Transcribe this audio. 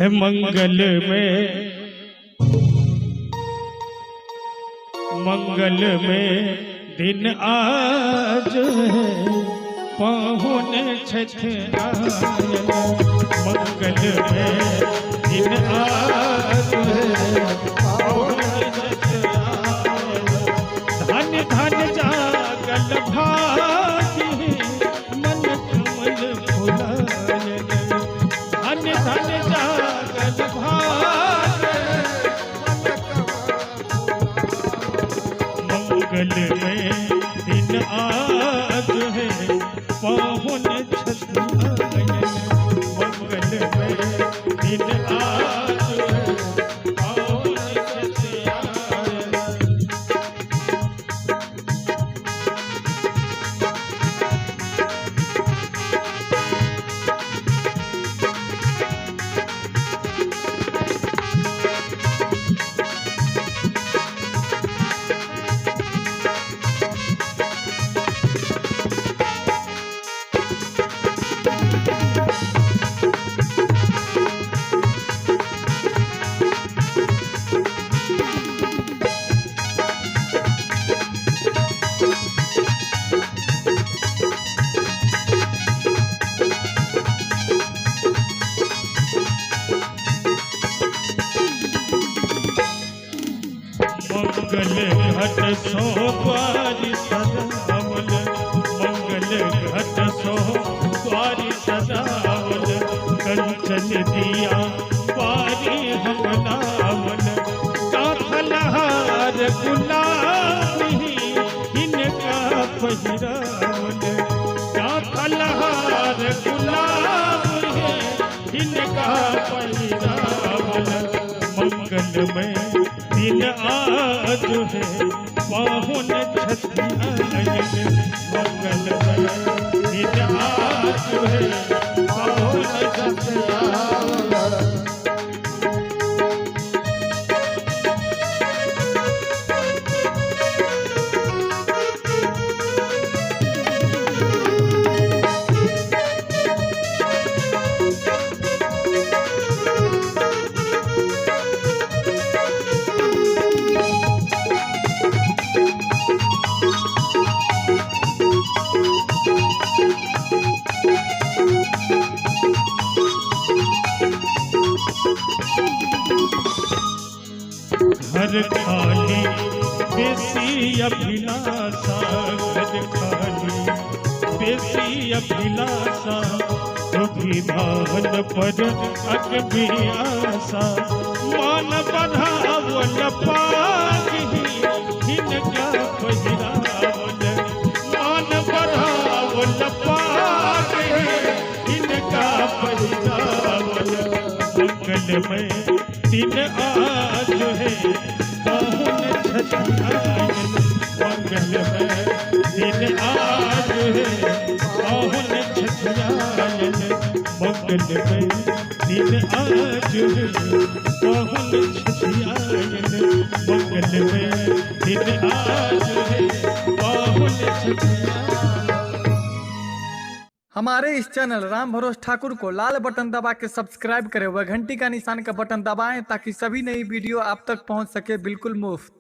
है मंगल में दिन आज है पाहुन छठ आए। मंगल में दिन आज है पाहुन छठ आए। धन धन जागल भागी मन कमल फुलाए। धन धन जागल भागी मंगल में दिन आज है पाहुन छठ आए। मंगल में दिन आज है पाहुन छठ आए। मंगल घट सो द्वारि सजावल। मंगल घट सो द्वारि सजावल। कंचन दिया बारी हम लावल। काफलहार गुलाबी इनका पहिरावल। काफलहार गुलाबी इनका पहिरावल। मंगल में दिन आज है पाहुन छठ आए। मंगल में दिन आज है पाहुन छठ आए। घर खाली बेसी अभिलाषा। घर खाली बेसी अभिलाषा। कभी भावन पर अकभी आशा। मान बढ़ावल पागी इनका पहिरावल। मान बढ़ावल पागी इनका पहिरावल। मंगल में दिन आज है पाहुन छठ आए। मंगल में दिन आज है पाहुन छठ आए। मंगल में दिन आज है पाहुन छठ आए। मंगल में दिन आज है पाहुन छठ आए। हमारे इस चैनल राम भरोस ठाकुर को लाल बटन दबा के सब्सक्राइब करें व घंटी का निशान का बटन दबाएं ताकि सभी नई वीडियो आप तक पहुंच सके बिल्कुल मुफ्त।